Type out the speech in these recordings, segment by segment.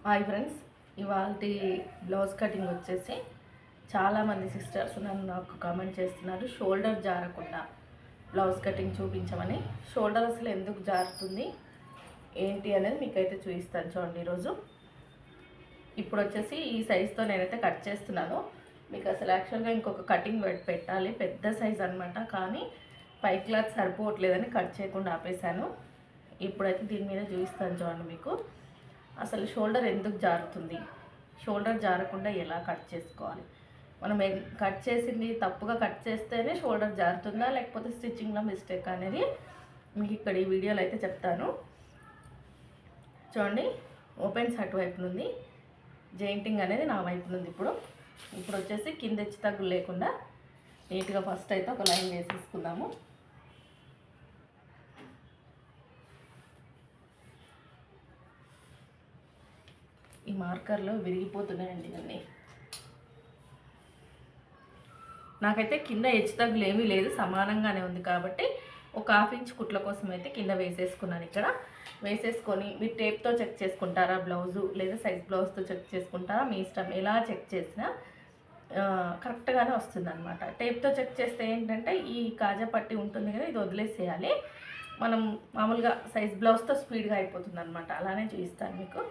Hi friends, ఇవాళ blouse cutting వచ్చేసి చాలామంది సిస్టర్స్ నాకు కామెంట్ చేస్తున్నారు షోల్డర్ జారకుండా బ్లౌజ్ కటింగ్ చూపించమని. షోల్డర్ అసలు ఎందుకు జారుతుంది ఏంటి అనేది మీకైతే చూపిస్తాను చూడండి. ఈరోజు ఇప్పుడు వచ్చేసి ఈ సైజుతో నేనైతే కట్ చేస్తున్నాను. మీకు అసలు యాక్చువల్గా ఇంకొక కటింగ్ పెట్టాలి, పెద్ద సైజ్ అనమాట. కానీ పై క్లాత్ సరిపోవట్లేదని కట్ చేయకుండా ఆపేశాను. ఇప్పుడైతే దీని మీద చూపిస్తాను చూడండి మీకు. అసలు షోల్డర్ ఎందుకు జారుతుంది, షోల్డర్ జారకుండా ఎలా కట్ చేసుకోవాలి, మనం కట్ చేసింది తప్పుగా కట్ చేస్తేనే షోల్డర్ జారుతుందా లేకపోతే స్టిచ్చింగ్లో మిస్టేక్ అనేది మీకు ఇక్కడ ఈ వీడియోలో అయితే చెప్తాను చూడండి. ఓపెన్స్ అటువైపు నుండి, జాయింటింగ్ అనేది నా వైపు నుండి. ఇప్పుడు వచ్చేసి కింద హెచ్చు తగ్గులు లేకుండా నీట్గా ఫస్ట్ అయితే ఒక లైన్ వేసేసుకుందాము. ఈ మార్కర్లో విరిగిపోతున్నాయండి ఇవన్నీ. నాకైతే కింద హెచ్చు తగ్గులు ఏమీ లేదు, సమానంగానే ఉంది. కాబట్టి ఒక 1/2 ఇంచ్ కుట్ల కోసం అయితే కింద వేసేసుకున్నాను. ఇక్కడ వేసేసుకొని మీరు టేప్తో చెక్ చేసుకుంటారా బ్లౌజు, లేదా సైజ్ బ్లౌజ్తో చెక్ చేసుకుంటారా, మీ ఇష్టం. ఎలా చెక్ చేసినా కరెక్ట్గానే వస్తుంది అనమాట. టేప్తో చెక్ చేస్తే ఏంటంటే ఈ కాజా పట్టి ఉంటుంది కదా, ఇది వదిలేసేయాలి. మనం మామూలుగా సైజ్ బ్లౌజ్తో స్పీడ్గా అయిపోతుంది అనమాట. అలానే చూపిస్తాను మీకు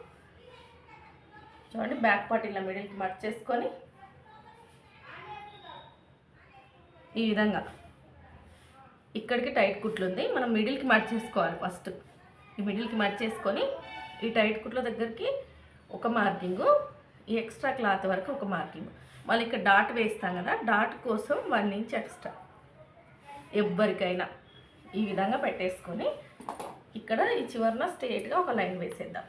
చూడండి. బ్యాక్ పార్ట్ ఇలా మిడిల్కి మర్చ్ చేసుకొని ఈ విధంగా ఇక్కడికి టైట్ కుట్లు ఉంది, మనం మిడిల్కి మర్చ్ చేసుకోవాలి. ఫస్ట్ ఈ మిడిల్కి మర్చ్ చేసుకొని ఈ టైట్ కుట్ల దగ్గరికి ఒక మార్కింగు, ఈ ఎక్స్ట్రా క్లాత్ వరకు ఒక మార్కింగ్, మళ్ళీ ఇక్కడ డాట్ వేస్తాం కదా, డాట్ కోసం 1 ఇంచ్ ఎక్స్ట్రా ఎవ్వరికైనా ఈ విధంగా పెట్టేసుకొని ఇక్కడ ఈ చివరన స్ట్రైట్గా ఒక లైన్ వేసేద్దాం.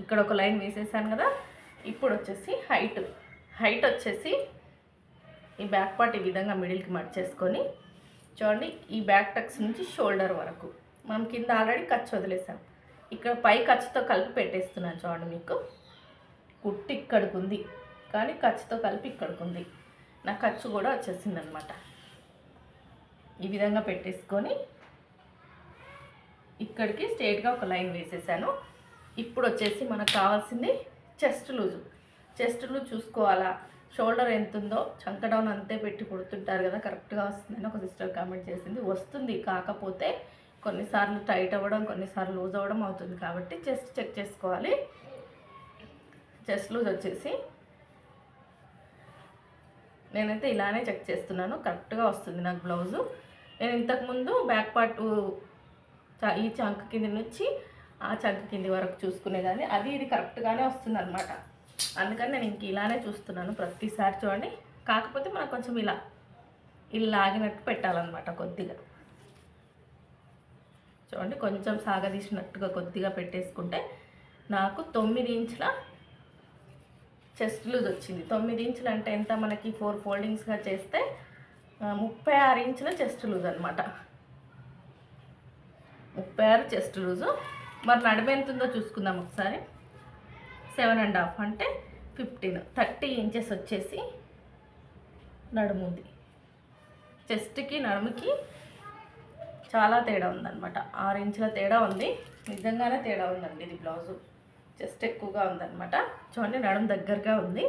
ఇక్కడ ఒక లైన్ వేసేసాను కదా. ఇప్పుడు వచ్చేసి హైట్ వచ్చేసి ఈ బ్యాక్ పార్ట్ ఈ విధంగా మిడిల్కి మర్చేసుకొని చూడండి. ఈ బ్యాక్ టక్స్ నుంచి షోల్డర్ వరకు మనం కింద ఆల్రెడీ ఖర్చు వదిలేసాం. ఇక్కడ పై ఖర్చుతో కలిపి పెట్టేస్తున్నాను చూడండి. మీకు కుట్టు ఇక్కడికి ఉంది కానీ ఖర్చుతో కలిపి ఇక్కడికి ఉంది. నా ఖర్చు కూడా వచ్చేసింది అనమాట. ఈ విధంగా పెట్టేసుకొని ఇక్కడికి స్ట్రైట్గా ఒక లైన్ వేసేసాను. ఇప్పుడు వచ్చేసి మనకు కావాల్సింది చెస్ట్ లూజు. చెస్ట్ లూజ్ చూసుకోవాలా, షోల్డర్ ఎంత ఉందో చంక డౌన్ అంతే పెట్టి కుడుతుంటారు కదా, కరెక్ట్గా వస్తుందని ఒక సిస్టర్ కామెంట్ చేసింది. వస్తుంది, కాకపోతే కొన్నిసార్లు టైట్ అవ్వడం, కొన్నిసార్లు లూజ్ అవ్వడం అవుతుంది. కాబట్టి చెస్ట్ చెక్ చేసుకోవాలి. చెస్ట్ లూజ్ వచ్చేసి నేనైతే ఇలానే చెక్ చేస్తున్నాను, కరెక్ట్గా వస్తుంది నాకు బ్లౌజు. నేను ఇంతకుముందు బ్యాక్ పార్ట్ ఈ చంక కింది నుంచి ఆ చంక కింది వరకు చూసుకునేదాన్ని, అది ఇది కరెక్ట్గానే వస్తుంది అనమాట. అందుకని నేను ఇంక ఇలానే చూస్తున్నాను ప్రతిసారి చూడండి. కాకపోతే మనకు కొంచెం ఇలా లాగినట్టు పెట్టాలన్నమాట. కొద్దిగా చూడండి, కొంచెం సాగదీసినట్టుగా కొద్దిగా పెట్టేసుకుంటే నాకు 9 ఇంచుల చెస్ట్ లూజ్ వచ్చింది. 9 ఇంచులు అంటే ఎంత, మనకి 4 ఫోల్డింగ్స్గా చేస్తే 36 ఇంచుల చెస్ట్ లూజ్ అనమాట. 36 చెస్ట్ లూజు. మరి నడుము ఎంత ఉందో చూసుకుందాం ఒకసారి. 7.5 అంటే 15, 30 ఇంచెస్ వచ్చేసి నడుము ఉంది. చెస్ట్కి నడుముకి చాలా తేడా ఉందన్నమాట. 6 ఇంచుల తేడా ఉంది. నిజంగానే తేడా ఉందండి. ఇది బ్లౌజు చెస్ట్ ఎక్కువగా ఉందన్నమాట. చూడండి, నడుము దగ్గరగా ఉంది.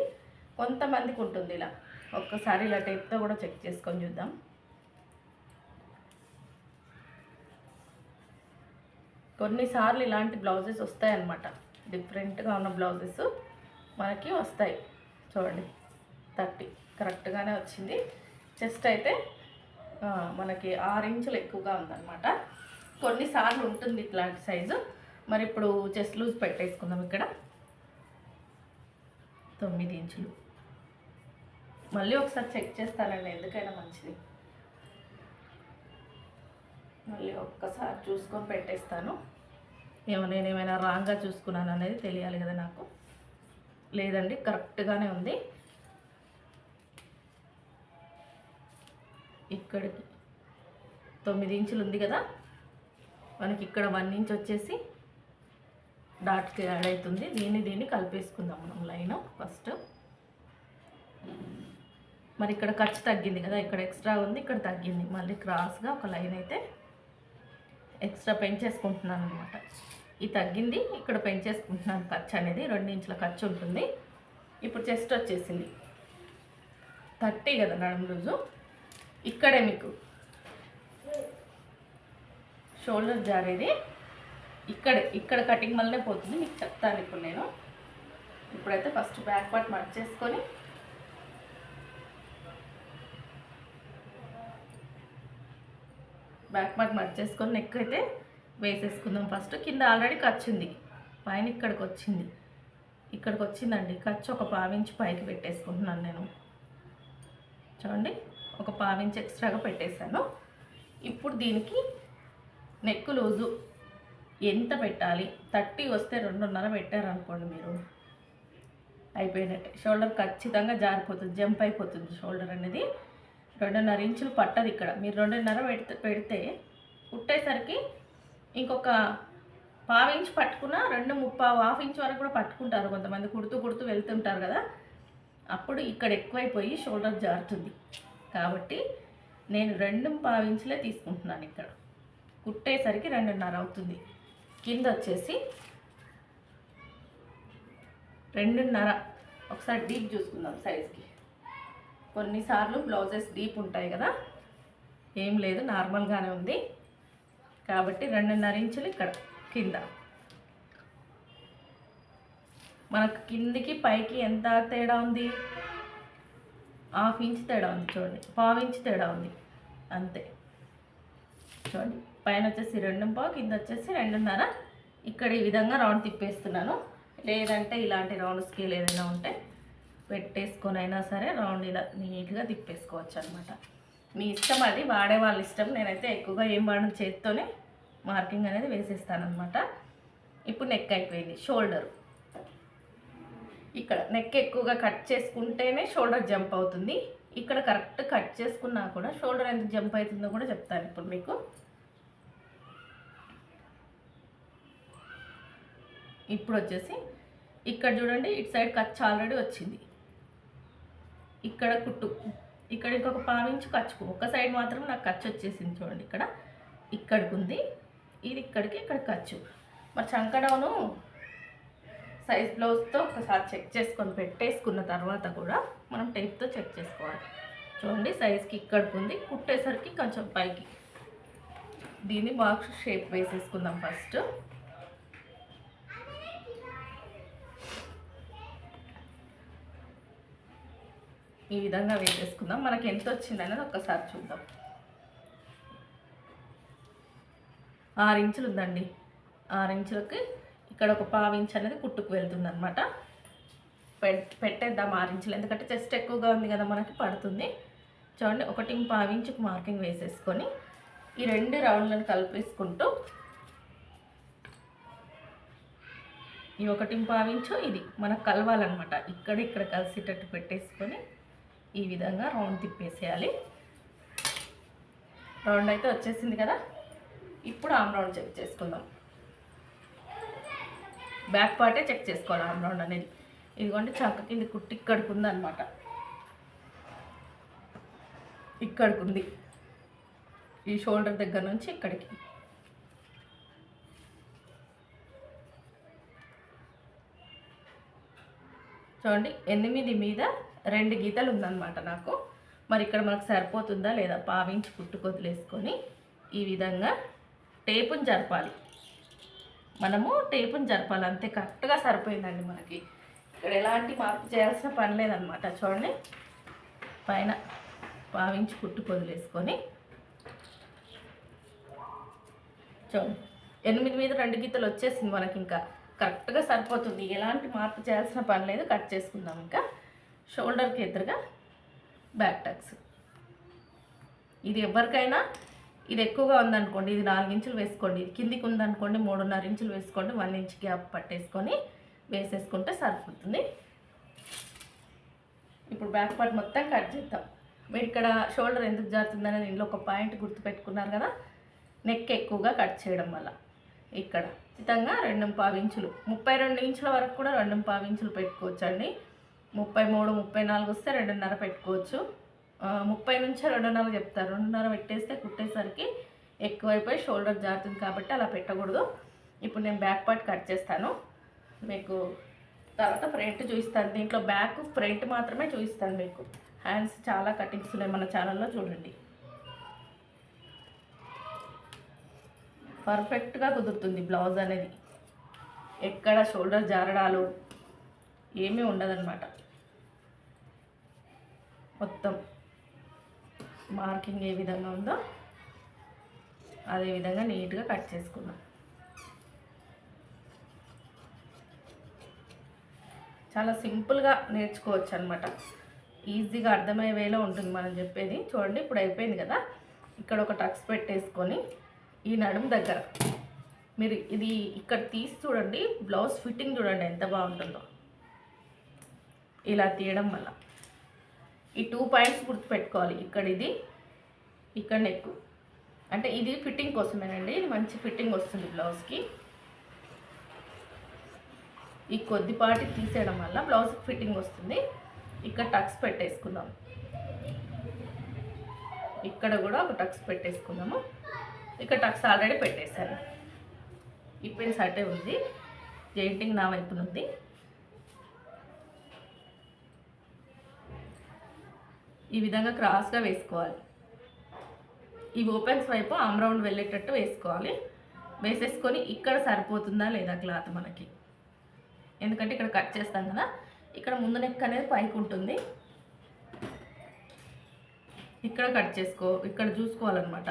కొంతమందికి ఉంటుంది ఇలా. ఒక్కసారి ఇలా టేప్తో కూడా చెక్ చేసుకొని చూద్దాం. కొన్నిసార్లు ఇలాంటి బ్లౌజెస్ వస్తాయన్నమాట, డిఫరెంట్గా ఉన్న బ్లౌజెస్ మనకి వస్తాయి. చూడండి, 30 కరెక్ట్గానే వచ్చింది. చెస్ట్ అయితే మనకి 6 ఇంచులు ఎక్కువగా ఉందన్నమాట. కొన్నిసార్లు ఉంటుంది ఇట్లాంటి సైజు. మరి ఇప్పుడు చెస్ట్ లూజ్ పెట్టేసుకుందాం. ఇక్కడ 9 ఇంచులు. మళ్ళీ ఒకసారి చెక్ చేస్తానండి, ఎందుకైనా మంచిది. మళ్ళీ ఒక్కసారి చూసుకొని పెట్టేస్తాను. నేనేమైనా రాంగ్గా చూసుకున్నాను అనేది తెలియాలి కదా నాకు. లేదండి, కరెక్ట్గానే ఉంది. ఇక్కడికి 9 ఇంచులు ఉంది కదా, మనకి ఇక్కడ 1 ఇంచ్ వచ్చేసి డాట్కి యాడ్ అవుతుంది. దీన్ని కలిపేసుకుందాం మనం లైన్ ఫస్ట్. మరి ఇక్కడ ఖర్చు తగ్గింది కదా, ఇక్కడ ఎక్స్ట్రా ఉంది, ఇక్కడ తగ్గింది. మళ్ళీ క్రాస్గా ఒక లైన్ అయితే ఎక్స్ట్రా పెంచేసుకుంటున్నాను అనమాట. ఈ తగ్గింది ఇక్కడ పెంచేసుకుంటున్నాను. ఖర్చు అనేది 2 ఇంచుల ఖర్చు ఉంటుంది. ఇప్పుడు చెస్ట్ వచ్చేసింది 30 కదా నడుము రోజు. ఇక్కడే మీకు షోల్డర్ జారేది ఇక్కడ కటింగ్ వల్లనే పోతుంది. మీకు చెప్తాను ఇప్పుడు నేను. ఇప్పుడైతే ఫస్ట్ బ్యాక్ పార్ట్ మార్చేసుకొని నెక్ అయితే వేసేసుకుందాం. ఫస్ట్ కింద ఆల్రెడీ ఖర్చు ఉంది, పైన ఇక్కడికి వచ్చిందండి ఖర్చు. ఒక 1/4 ఇంచు పైకి పెట్టేసుకుంటున్నాను నేను. చూడండి, ఒక 1/4 ఇంచు ఎక్స్ట్రాగా పెట్టేశాను. ఇప్పుడు దీనికి నెక్ లూజు ఎంత పెట్టాలి? 30 వస్తే 2.5 పెట్టారనుకోండి మీరు, అయిపోయినట్టే. షోల్డర్ ఖచ్చితంగా జారిపోతుంది, జంప్ అయిపోతుంది షోల్డర్ అనేది. 2.5 ఇంచులు పట్టదు ఇక్కడ. మీరు 2.5 పెడితే కుట్టేసరికి ఇంకొక 1/4 ఇంచు పట్టుకున్నా 2.35 1/2 ఇంచు వరకు కూడా పట్టుకుంటారు కొంతమంది. కుడుతూ వెళ్తుంటారు కదా, అప్పుడు ఇక్కడ ఎక్కువైపోయి షోల్డర్ జారుతుంది. కాబట్టి నేను 2.25 ఇంచులే తీసుకుంటున్నాను. ఇక్కడ కుట్టేసరికి 2.5 అవుతుంది. కింద వచ్చేసి 2.5. ఒకసారి డీప్ చూసుకుందాం సైజ్కి. కొన్నిసార్లు బ్లౌజెస్ డీప్ ఉంటాయి కదా, ఏం లేదు నార్మల్గానే ఉంది. కాబట్టి 2.5 ఇంచులు ఇక్కడ కింద. మనకు కిందికి పైకి ఎంత తేడా ఉంది? 1/2 ఇంచు తేడా ఉంది. చూడండి, 1/4 ఇంచు తేడా ఉంది అంతే. చూడండి, పైన వచ్చేసి 2.5, కింద వచ్చేసి 2.5. ఇక్కడ ఈ విధంగా రౌండ్ తిప్పేస్తున్నాను. లేదంటే ఇలాంటి రౌండ్ స్కేల్ ఏదైనా ఉంటే పెట్టేసుకొని అయినా సరే రౌండ్ ఇలా నీట్గా తిప్పేసుకోవచ్చు అనమాట. మీ ఇష్టం, అది వాడే వాళ్ళ ఇష్టం. నేనైతే ఎక్కువగా ఏం వాడను, చేత్తోనే మార్కింగ్ అనేది వేసేస్తానమాట. ఇప్పుడు నెక్ అయిపోయింది. షోల్డర్ ఇక్కడ నెక్ ఎక్కువగా కట్ చేసుకుంటేనే షోల్డర్ జంప్ అవుతుంది. ఇక్కడ కరెక్ట్ కట్ చేసుకున్నా కూడా షోల్డర్ ఎంత జంప్ అవుతుందో కూడా చెప్తాను ఇప్పుడు మీకు. ఇప్పుడు వచ్చేసి ఇక్కడ చూడండి, ఇటు సైడ్ ఖర్చు ఆల్రెడీ వచ్చింది. ఇక్కడ కుట్టు, ఇక్కడ ఇంకొక 1/4 ఇంచు ఖర్చుకు. ఒక సైడ్ మాత్రం నాకు ఖర్చు వచ్చేసింది. చూడండి, ఇక్కడికి ఉంది, ఇది ఇక్కడికి, ఇక్కడ ఖర్చు. మరి చంకడౌను సైజ్ బ్లౌజ్తో ఒకసారి చెక్ చేసుకొని పెట్టేసుకున్న తర్వాత కూడా మనం టేప్తో చెక్ చేసుకోవాలి. చూడండి, సైజ్కి ఇక్కడికి ఉంది, కుట్టేసరికి కొంచెం పైకి. దీన్ని బాక్స్ షేప్ వేసేసుకుందాం ఫస్ట్. ఈ విధంగా వేసేసుకుందాం. మనకి ఎంత వచ్చింది అనేది ఒక్కసారి చూద్దాం. 6 ఇంచులు ఉందండి. 6 ఇంచులకి ఇక్కడ ఒక 1/4 ఇంచు అనేది కుట్టుకు వెళ్తుంది అనమాట. పెట్టేద్దాం 6 ఇంచులు, ఎందుకంటే చెస్ట్ ఎక్కువగా ఉంది కదా, మనకి పడుతుంది. చూడండి, 1.25 ఇంచుకు మార్కింగ్ వేసేసుకొని ఈ 2 రౌండ్లను కలిపేసుకుంటూ ఈ 1.25 ఇంచు ఇది మనకు కలవాలన్నమాట. ఇక్కడ కలిసేటట్టు పెట్టేసుకొని ఈ విధంగా రౌండ్ తిప్పేసేయాలి. రౌండ్ అయితే వచ్చేసింది కదా. ఇప్పుడు ఆమ్ రౌండ్ చెక్ చేసుకుందాం. బ్యాక్ పార్టే చెక్ చేసుకోవాలి ఆమ్ రౌండ్ అనేది. ఇదిగోండి, చంక కింది కుట్టి ఇక్కడికి ఉందన్నమాట. ఇక్కడికి ఉంది, ఈ షోల్డర్ దగ్గర నుంచి ఇక్కడికి. చూడండి, 8 మీద 2 గీతలు ఉందన్నమాట నాకు. మరి ఇక్కడ మనకు సరిపోతుందా లేదా? 1/2 ఇంచు కుట్టుకు వదిలేసుకొని ఈ విధంగా టేపుని జరపాలి. మనము టేపుని జరపాలి, అంతే. కరెక్ట్గా సరిపోయిందండి మనకి. ఇక్కడ ఎలాంటి మార్పు చేయాల్సిన పని లేదనమాట. చూడండి, పైన 1/2 ఇంచు కుట్టుకు వదిలేసుకొని చూడండి, 8 మీద 2 గీతలు వచ్చేసింది మనకి. ఇంకా కరెక్ట్గా సరిపోతుంది, ఎలాంటి మార్పు చేయాల్సిన పని లేదు. కట్ చేసుకుందాం. ఇంకా షోల్డర్కి ఎదురుగా బ్యాక్ టక్స్. ఇది ఎవరికైనా, ఇది ఎక్కువగా ఉందనుకోండి ఇది 4 ఇంచులు వేసుకోండి. ఇది కిందికి ఉందనుకోండి 3.5 ఇంచులు వేసుకోండి. 1 ఇంచ్ గ్యాప్ పట్టేసుకొని వేసేసుకుంటే సరిపోతుంది. ఇప్పుడు బ్యాక్ పార్ట్ మొత్తం కట్ చేద్దాం. మీరు ఇక్కడ షోల్డర్ ఎందుకు జారుతుందని దీనిలో ఒక పాయింట్ గుర్తుపెట్టుకున్నారు కదా. నెక్ ఎక్కువగా కట్ చేయడం వల్ల ఇక్కడ ఖచ్చితంగా 2.25 ఇంచులు, 32 ఇంచుల వరకు కూడా 2.25 ఇంచులు పెట్టుకోవచ్చండి. 33, 34 వస్తే 2.5 పెట్టుకోవచ్చు. 30 నుంచి 2.5 చెప్తారు. 2.5 పెట్టేస్తే కుట్టేసరికి ఎక్కువైపోయి షోల్డర్ జారుతుంది కాబట్టి అలా పెట్టకూడదు. ఇప్పుడు నేను బ్యాక్ పార్ట్ కట్ చేస్తాను, మీకు తర్వాత ఫ్రంట్ చూపిస్తాను. దీంట్లో బ్యాక్ ఫ్రంట్ మాత్రమే చూపిస్తాను మీకు. హ్యాండ్స్ చాలా కటింగ్స్ ఉన్నాయి మన ఛానల్లో, చూడండి. పర్ఫెక్ట్గా కుదురుతుంది బ్లౌజ్ అనేది, ఎక్కడ షోల్డర్ జారడాలు ఏమీ ఉండదన్నమాట. మొత్తం మార్కింగ్ ఏ విధంగా ఉందో అదే విధంగా నీట్గా కట్ చేసుకున్నాం. చాలా సింపుల్గా నేర్చుకోవచ్చు అనమాట, ఈజీగా అర్థమయ్యే వేలో ఉంటుంది మనం చెప్పేది. చూడండి ఇప్పుడు అయిపోయింది కదా. ఇక్కడ ఒక టక్స్ పెట్టేసుకొని ఈ నడుము దగ్గర మీరు ఇది ఇక్కడ తీసి చూడండి, బ్లౌజ్ ఫిట్టింగ్ చూడండి ఎంత బాగుంటుందో. ఇలా తీయడం వల్ల ఈ 2 పాయింట్స్ గుర్తుపెట్టుకోవాలి. ఇక్కడ ఇది, ఇక్కడ నెక్, అంటే ఇది ఫిట్టింగ్ కోసమేనండి. ఇది మంచి ఫిట్టింగ్ వస్తుంది బ్లౌజ్కి. ఈ కొద్దిపాటి తీసేయడం వల్ల బ్లౌజ్ ఫిట్టింగ్ వస్తుంది. ఇక్కడ టక్స్ పెట్టేసుకుందాం, ఇక్కడ కూడా ఒక టక్స్ పెట్టేసుకుందాము. ఇక్కడ టక్స్ ఆల్రెడీ పెట్టేశాను. ఈ పిన్స్ అటే ఉంది, జెయింటింగ్ నా వైపు ఉంది. ఈ విధంగా క్రాస్గా వేసుకోవాలి. ఈ ఓపెన్స్ వైపు ఆమ్ రౌండ్ వెళ్ళేటట్టు వేసుకోవాలి. వేసేసుకొని ఇక్కడ సరిపోతుందా లేదా క్లాత్ మనకి, ఎందుకంటే ఇక్కడ కట్ చేస్తాం కదా. ఇక్కడ ముందు నెక్ అనేది పైకి ఉంటుంది, ఇక్కడ కట్ చేసుకో, ఇక్కడ చూసుకోవాలన్నమాట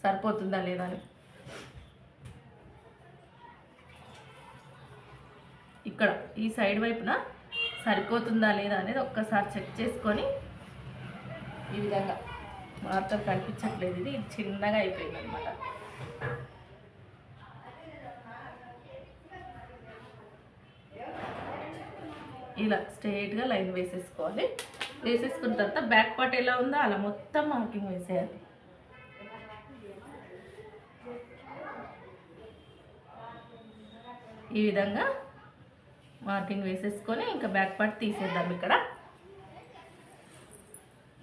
సరిపోతుందా లేదా అని. ఇక్కడ ఈ సైడ్ వైపున సరిపోతుందా లేదా అనేది ఒక్కసారి చెక్ చేసుకొని, ఈ విధంగా మార్కర్ కనిపించట్లేదు, ఇది చిన్నగా అయిపోయింది అనమాట. ఇలా స్ట్రైట్గా లైన్ వేసేసుకోవాలి. వేసేసుకున్న తర్వాత బ్యాక్ పార్ట్ ఎలా ఉందో అలా మొత్తం మార్కింగ్ వేసేయాలి. ఈ విధంగా మార్కింగ్ వేసేసుకొని ఇంకా బ్యాక్ పార్ట్ తీసేద్దాం. ఇక్కడ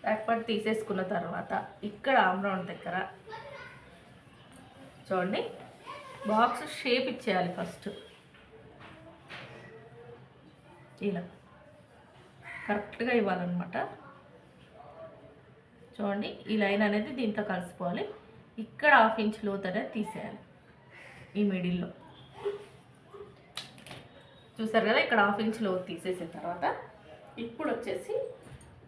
బ్యాక్ పార్ట్ తీసేసుకున్న తర్వాత ఇక్కడ ఆమ్ రౌండ్ దగ్గర చూడండి బాక్స్ షేప్ ఇచ్చేయాలి. ఫస్ట్ ఇలా కరెక్ట్గా ఇవ్వాలన్నమాట. చూడండి ఈ లైన్ అనేది దీంట్లో కలిసిపోవాలి. ఇక్కడ 1/2 ఇంచ్ లోతు అనేది తీసేయాలి ఈ మిడిల్లో. చూసారు కదా, ఇక్కడ 1/2 ఇంచ్ లోతు తీసేసిన తర్వాత ఇప్పుడు వచ్చేసి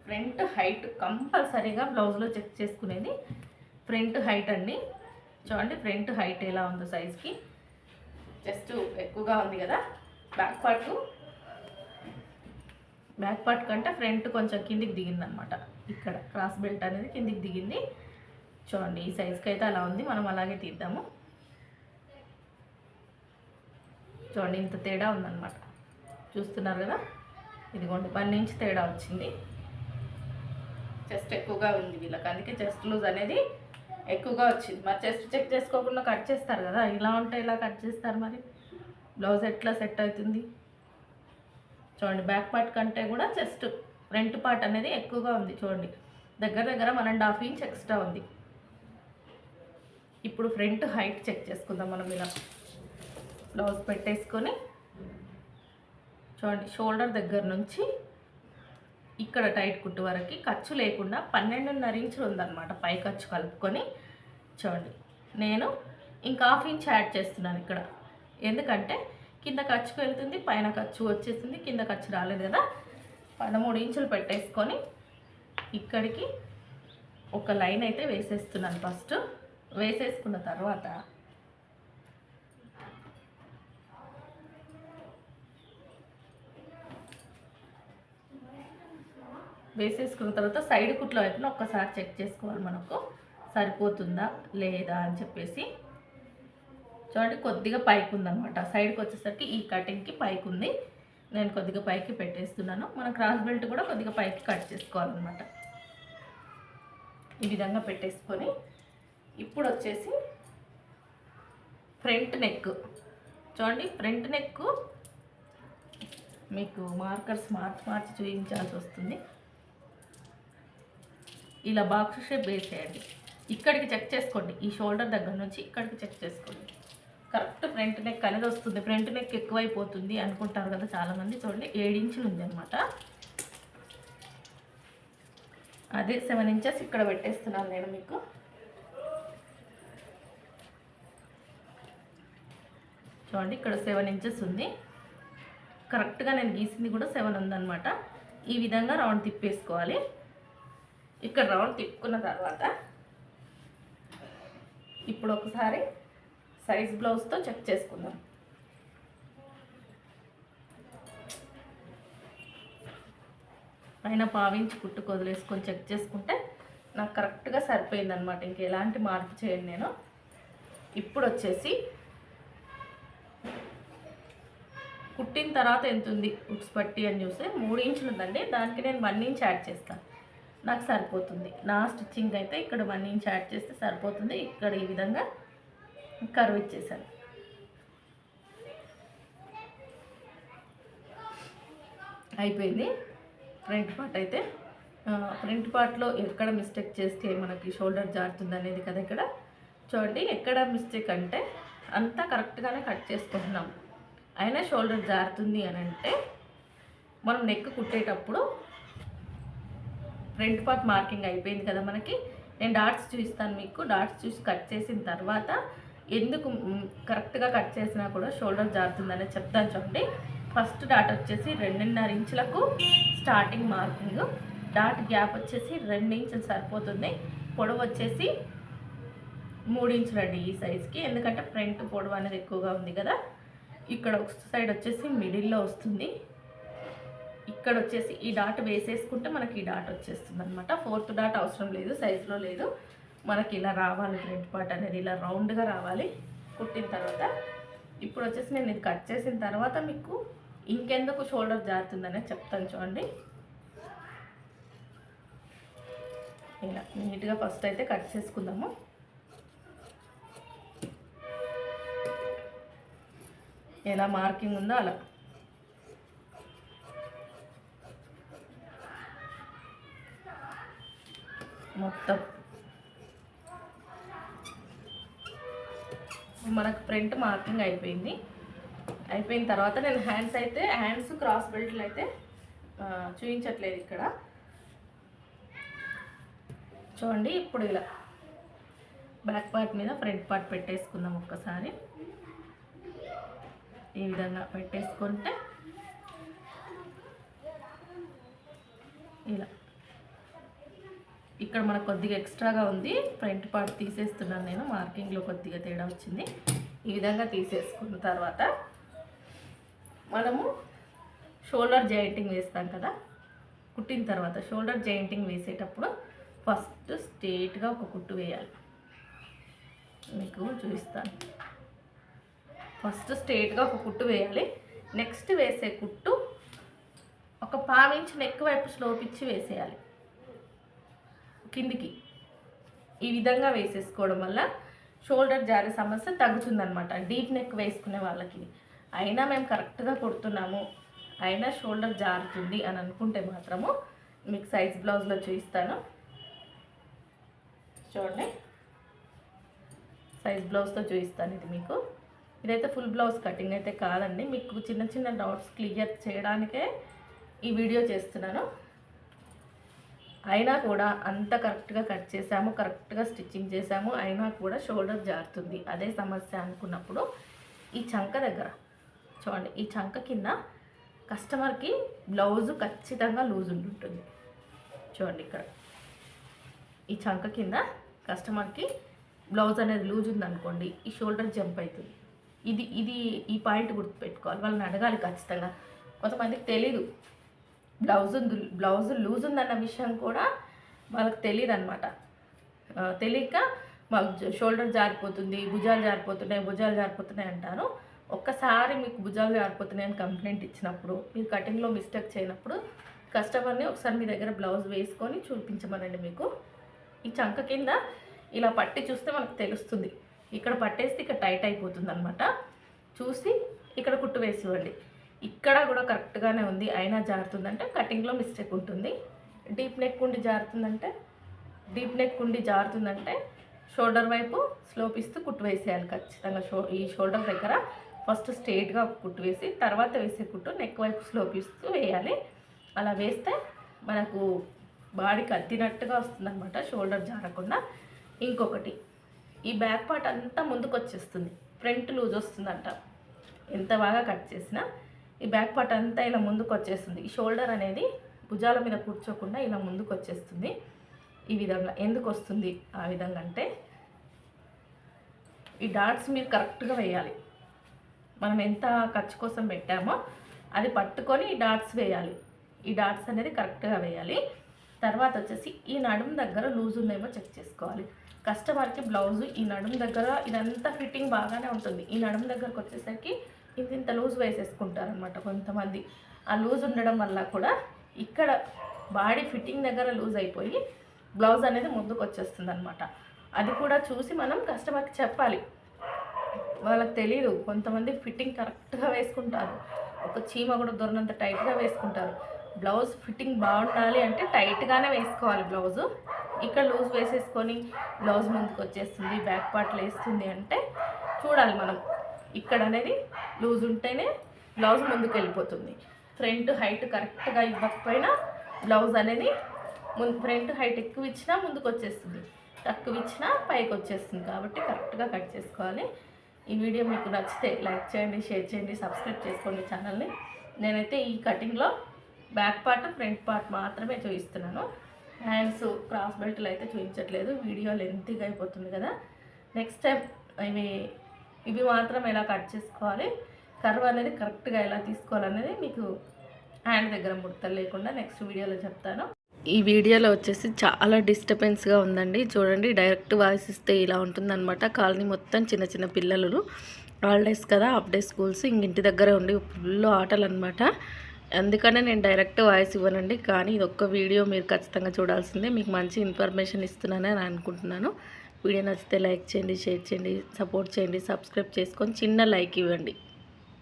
ఫ్రంట్ హైట్ కంపల్సరీగా బ్లౌజ్లో చెక్ చేసుకునేది ఫ్రంట్ హైట్ అండి. చూడండి ఫ్రంట్ హైట్ ఎలా ఉందో సైజ్కి జస్ట్ ఎక్కువగా ఉంది కదా. బ్యాక్ పార్ట్ కంటే ఫ్రంట్ కొంచెం కిందికి దిగింది అనమాట. ఇక్కడ క్రాస్ బెల్ట్ అనేది కిందికి దిగింది. చూడండి ఈ సైజ్కి అయితే అలా ఉంది, మనం అలాగే తీద్దాము. చూడండి ఇంత తేడా ఉందన్నమాట, చూస్తున్నారు కదా. ఇదిగోండి 1 ఇంచ్ తేడా వచ్చింది. చెస్ట్ ఎక్కువగా ఉంది వీళ్ళకి, అందుకే చెస్ట్ లూజ్ అనేది ఎక్కువగా వచ్చింది. మరి చెస్ట్ చెక్ చేసుకోకుండా కట్ చేస్తారు కదా, ఇలా ఉంటే ఇలా కట్ చేస్తారు, మరి బ్లౌజ్ ఎట్లా సెట్ అవుతుంది. చూడండి బ్యాక్ పార్ట్ కంటే కూడా చెస్ట్ ఫ్రంట్ పార్ట్ అనేది ఎక్కువగా ఉంది. చూడండి దగ్గర 1.5 ఇంచ్ ఎక్స్ట్రా ఉంది. ఇప్పుడు ఫ్రంట్ హైట్ చెక్ చేసుకుందాం మనం. ఇలా బ్లౌజ్ పెట్టేసుకొని చూడండి షోల్డర్ దగ్గర నుంచి ఇక్కడ టైట్ కుట్టు వరకు ఖర్చు లేకుండా 12.5 ఇంచులు ఉందన్నమాట పై ఖర్చు కలుపుకొని. చూడండి నేను ఇంకా 1/2 ఇంచ్ యాడ్ చేస్తున్నాను ఇక్కడ, ఎందుకంటే కింద ఖర్చుకు వెళ్తుంది, పైన ఖర్చు వచ్చేసింది, కింద ఖర్చు రాలేదు కదా. 13 ఇంచులు పెట్టేసుకొని ఇక్కడికి ఒక లైన్ అయితే వేసేస్తున్నాను. ఫస్ట్ వేసేసుకున్న తర్వాత సైడ్ కుట్ల వైపున ఒక్కసారి చెక్ చేసుకోవాలి, మనకు సరిపోతుందా లేదా అని చెప్పేసి. చూడండి కొద్దిగా పైకి ఉందన్నమాట, సైడ్కి వచ్చేసరికి ఈ కటింగ్కి పైకి ఉంది. నేను కొద్దిగా పైకి పెట్టేస్తున్నాను. మన క్రాస్ బెల్ట్ కూడా కొద్దిగా పైకి కట్ చేసుకోవాలన్నమాట. ఈ విధంగా పెట్టేసుకొని ఇప్పుడు వచ్చేసి ఫ్రంట్ నెక్. చూడండి ఫ్రంట్ నెక్ మీకు మార్కర్స్ మార్చి చూపించాల్సి వస్తుంది. ఇలా బాక్స్ షేప్ వేసేయండి. ఇక్కడికి చెక్ చేసుకోండి, ఈ షోల్డర్ దగ్గర నుంచి ఇక్కడికి చెక్ చేసుకోండి. కరెక్ట్ ఫ్రంట్ నెక్ అనేది వస్తుంది. ఫ్రంట్ నెక్ ఎక్కువైపోతుంది అనుకుంటారు కదా చాలామంది. చూడండి 7 ఇంచులు ఉంది అనమాట. అదే 7 ఇంచెస్ ఇక్కడ పెట్టేస్తున్నాను నేను మీకు. చూడండి ఇక్కడ 7 ఇంచెస్ ఉంది. కరెక్ట్గా నేను గీసింది కూడా 7 ఉందన్నమాట. ఈ విధంగా రౌండ్ తిప్పేసుకోవాలి. ఇక్కడ రౌండ్ తిప్పుకున్న తర్వాత ఇప్పుడు ఒకసారి సైజ్ బ్లౌజ్తో చెక్ చేసుకుందాం. పైన పావించి కుట్టు వదిలేసుకొని చెక్ చేసుకుంటే నాకు కరెక్ట్గా సరిపోయిందనమాట. ఇంక ఎలాంటి మార్పు చేయను నేను. ఇప్పుడు వచ్చేసి కుట్టిన తర్వాత ఎంత ఉంది ఉక్స్ పట్టి అని చూస్తే 3 ఇంచులు ఉందండి. దానికి నేను 1 ఇంచ్ యాడ్ చేస్తాను, నాకు సరిపోతుంది. నా స్టిచ్చింగ్ అయితే ఇక్కడ 1 ఇంచ్ యాడ్ చేస్తే సరిపోతుంది. ఇక్కడ ఈ విధంగా కర్వ్ ఇచ్చేసాను. అయిపోయింది ఫ్రంట్ పార్ట్ అయితే. ఫ్రంట్ పార్ట్లో ఎక్కడ మిస్టేక్ చేస్తే మనకి షోల్డర్ జారుతుంది అనేది కదా ఇక్కడ. చూడండి ఎక్కడ మిస్టేక్ అంటే అంతా కరెక్ట్గానే కట్ చేసుకుంటున్నాం, అయినా షోల్డర్ జారుతుంది అని అంటే మనం నెక్ కుట్టేటప్పుడు ఫ్రంట్ పార్ట్ మార్కింగ్ అయిపోయింది కదా మనకి. నేను డాట్స్ చూపిస్తాను మీకు. డాట్స్ చూసి కట్ చేసిన తర్వాత ఎందుకు కరెక్ట్గా కట్ చేసినా కూడా షోల్డర్ జారుతుందని చెప్తాను. చూడండి ఫస్ట్ డాట్ వచ్చేసి 2.5 ఇంచులకు స్టార్టింగ్ మార్కింగ్. డాట్ గ్యాప్ వచ్చేసి 2 ఇంచులు సరిపోతుంది. పొడవు వచ్చేసి 3 ఇంచులు అండి ఈ సైజ్కి, ఎందుకంటే ఫ్రంట్ పొడవు అనేది ఎక్కువగా ఉంది కదా. ఇక్కడ ఒక సైడ్ వచ్చేసి మిడిల్లో వస్తుంది. ఇక్కడ వచ్చేసి ఈ డాట్ వేసేసుకుంటే మనకి ఈ డాట్ వచ్చేస్తుంది అనమాట. 4th డాట్ అవసరం లేదు, సైజులో లేదు. మనకి ఇలా రావాలి ఫ్రంట్ పార్ట్ అనేది, ఇలా రౌండ్గా రావాలి కుట్టిన తర్వాత. ఇప్పుడు వచ్చేసి నేను ఇది కట్ చేసిన తర్వాత మీకు ఇంకెందుకు షోల్డర్ జారుతుందనే చెప్తాను. చూడండి ఇలా నీట్గా ఫస్ట్ అయితే కట్ చేసుకుందాము. ఎలా మార్కింగ్ ఉందో అలా మొత్తం మనకు ఫ్రంట్ మార్కింగ్ అయిపోయింది. అయిపోయిన తర్వాత నేను హ్యాండ్స్ క్రాస్ బెల్ట్లు అయితే చూపించట్లేదు ఇక్కడ. చూడండి ఇప్పుడు ఇలా బ్యాక్ పార్ట్ మీద ఫ్రంట్ పార్ట్ పెట్టేసుకుందాం. ఒక్కసారి ఈ విధంగా పెట్టేసుకుంటే ఇలా ఇక్కడ మనకు కొద్దిగా ఎక్స్ట్రాగా ఉంది, ఫ్రంట్ పార్ట్ తీసేస్తున్నాను నేను. మార్కింగ్లో కొద్దిగా తేడా వచ్చింది. ఈ విధంగా తీసేసుకున్న తర్వాత మనము షోల్డర్ జాయింటింగ్ వేస్తాం కదా. కుట్టిన తర్వాత షోల్డర్ జాయింటింగ్ వేసేటప్పుడు ఫస్ట్ స్ట్రేట్గా ఒక కుట్టు వేయాలి. మీకు చూపిస్తాను. ఫస్ట్ స్ట్రేట్గా ఒక కుట్టు వేయాలి. నెక్స్ట్ వేసే కుట్టు ఒక 1/4 ఇంచ్ నెక్ వైపు స్లోప్ ఇచ్చి వేసేయాలి కిందికి. ఈ విధంగా వేసేసుకోవడం వల్ల షోల్డర్ జారే సమస్య తగ్గుతుందన్నమాట డీప్ నెక్ వేసుకునే వాళ్ళకి. అయినా మేము కరెక్ట్గా కుడుతున్నాము, అయినా షోల్డర్ జారుతుంది అని అనుకుంటే మాత్రము మీకు సైజ్ బ్లౌజ్లో చూపిస్తాను. చూడండి సైజ్ బ్లౌజ్తో చూపిస్తాను ఇది మీకు. ఇదైతే ఫుల్ బ్లౌజ్ కటింగ్ అయితే కాదండి, మీకు చిన్న చిన్న డౌట్స్ క్లియర్ చేయడానికే ఈ వీడియో చేస్తున్నాను. అయినా కూడా అంత కరెక్ట్గా కట్ చేసాము, కరెక్ట్గా స్టిచ్చింగ్ చేసాము, అయినా కూడా షోల్డర్ జారుతుంది అదే సమస్య అనుకున్నప్పుడు ఈ చంక దగ్గర చూడండి, ఈ చంక కింద కస్టమర్కి బ్లౌజు ఖచ్చితంగా లూజ్ ఉంటుంది. చూడండి ఇక్కడ ఈ చంక కింద కస్టమర్కి బ్లౌజ్ అనేది లూజ్ ఉందనుకోండి, ఈ షోల్డర్ జంప్ అవుతుంది. ఈ పాయింట్ గుర్తుపెట్టుకోవాలి. వాళ్ళని అడగాలి ఖచ్చితంగా. కొంతమందికి తెలీదు బ్లౌజ్ లూజ్ ఉందన్న విషయం కూడా వాళ్ళకి తెలియదు అనమాట. తెలియక మాకు షోల్డర్ జారిపోతుంది, భుజాలు జారిపోతున్నాయి అంటారు. ఒక్కసారి మీకు భుజాలు జారిపోతున్నాయని కంప్లైంట్ ఇచ్చినప్పుడు, మీరు కటింగ్లో మిస్టేక్ చేయనప్పుడు కస్టమర్ని ఒకసారి మీ దగ్గర బ్లౌజ్ వేసుకొని చూపించమనండి. మీకు ఈ చంక కింద ఇలా పట్టి చూస్తే మనకు తెలుస్తుంది. ఇక్కడ పట్టేస్తే ఇక్కడ టైట్ అయిపోతుంది అనమాట. చూసి ఇక్కడ కుట్టు వేసి ఇవ్వండి. ఇక్కడ కూడా కరెక్ట్గానే ఉంది, అయినా జారుతుందంటే కటింగ్లో మిస్టేక్ ఉంటుంది. డీప్ నెక్ ఉండి జారుతుందంటే షోల్డర్ వైపు స్లోప్ ఇస్తూ కుట్టు వేసేయాలి ఖచ్చితంగా. ఈ షోల్డర్ దగ్గర ఫస్ట్ స్ట్రైట్గా కుట్టు వేసి తర్వాత వేసే కుట్టు నెక్ వైపు స్లోప్ ఇస్తూ వేయాలి. అలా వేస్తే మనకు బాడీకి అద్దినట్టుగా వస్తుందన్నమాట, షోల్డర్ జారకుండా. ఇంకొకటి, ఈ బ్యాక్ పార్ట్ అంతా ముందుకు వచ్చేస్తుంది, ఫ్రంట్ లూజ్ వస్తుందంట. ఎంత బాగా కట్ చేసినా ఈ బ్యాక్ పార్ట్ అంతా ఇలా ముందుకు వచ్చేస్తుంది. ఈ షోల్డర్ అనేది భుజాల మీద కూర్చోకుండా ఇలా ముందుకు వచ్చేస్తుంది. ఈ విధంగా ఎందుకు వస్తుంది ఆ విధంగా అంటే, ఈ డాట్స్ మీరు కరెక్ట్గా వేయాలి. మనం ఎంత ఖర్చు కోసం పెట్టామో అది పట్టుకొని ఈ డాట్స్ వేయాలి. ఈ డాట్స్ అనేది కరెక్ట్గా వేయాలి. తర్వాత వచ్చేసి ఈ నడుము దగ్గర లూజ్ ఉందేమో చెక్ చేసుకోవాలి. కస్టమర్కి బ్లౌజు ఈ నడుము దగ్గర ఇదంతా ఫిట్టింగ్ బాగానే ఉంటుంది. ఈ నడుము దగ్గరకు వచ్చేసరికి ఇంత లూజ్ వేసేసుకుంటారనమాట కొంతమంది. ఆ లూజ్ ఉండడం వల్ల కూడా ఇక్కడ బాడీ ఫిట్టింగ్ దగ్గర లూజ్ అయిపోయి బ్లౌజ్ అనేది ముందుకు వచ్చేస్తుంది అనమాట. అది కూడా చూసి మనం కస్టమర్కి చెప్పాలి. వాళ్ళకి తెలియదు, కొంతమంది ఫిట్టింగ్ కరెక్ట్గా వేసుకుంటారు, ఒక చీమ కూడా దొరినంత టైట్గా వేసుకుంటారు. బ్లౌజ్ ఫిట్టింగ్ బాగుండాలి అంటే టైట్గానే వేసుకోవాలి బ్లౌజు. ఇక్కడ లూజ్ వేసేసుకొని బ్లౌజ్ ముందుకు వచ్చేస్తుంది, బ్యాక్ పార్ట్లో వేస్తుంది అంటే చూడాలి మనం. ఇక్కడ అనేది లూజ్ ఉంటేనే బ్లౌజ్ ముందుకు వెళ్ళిపోతుంది. ఫ్రంట్ హైట్ కరెక్ట్గా ఇవ్వకపోయినా బ్లౌజ్ అనేది ఫ్రంట్ హైట్ ఎక్కువ ఇచ్చినా ముందుకు వచ్చేస్తుంది, తక్కువ ఇచ్చినా పైకి వచ్చేస్తుంది. కాబట్టి కరెక్ట్గా కట్ చేసుకోవాలి. ఈ వీడియో మీకు నచ్చితే లైక్ చేయండి, షేర్ చేయండి, సబ్స్క్రైబ్ చేసుకోండి ఛానల్ని. నేనైతే ఈ కటింగ్లో బ్యాక్ పార్ట్ ఫ్రంట్ పార్ట్ మాత్రమే చూపిస్తున్నాను. హ్యాండ్స్ క్రాస్ బెల్ట్లు అయితే చూపించట్లేదు, వీడియో లెంతీగా అయిపోతుంది కదా. నెక్స్ట్ టైం ఇవి మాత్రం ఎలా కట్ చేసుకోవాలి, కర్వ్ అనేది కరెక్ట్గా ఎలా తీసుకోవాలనేది మీకు హ్యాండ్ దగ్గర ముడతలు లేకుండా నెక్స్ట్ వీడియోలో చెప్తాను. ఈ వీడియోలో వచ్చేసి చాలా డిస్టర్బెన్స్గా ఉందండి. చూడండి, డైరెక్ట్ వాయిస్ ఇస్తే ఇలా ఉంటుందన్నమాట. కాలనీ మొత్తం చిన్న చిన్న పిల్లలు, హాలిడేస్ కదా, హాఫ్ డే స్కూల్స్, ఇంటి దగ్గరే ఉండి ఫుల్ ఆటలు అనమాట. అందుకనే నేను డైరెక్ట్ వాయిస్ ఇవ్వనండి. కానీ ఇది ఒక్క వీడియో మీరు ఖచ్చితంగా చూడాల్సిందే. మీకు మంచి ఇన్ఫర్మేషన్ ఇస్తున్నానని అనుకుంటున్నాను. వీడియో నచ్చితే లైక్ చేయండి, షేర్ చేయండి, సపోర్ట్ చేయండి, సబ్స్క్రైబ్ చేసుకొని చిన్న లైక్ ఇవ్వండి.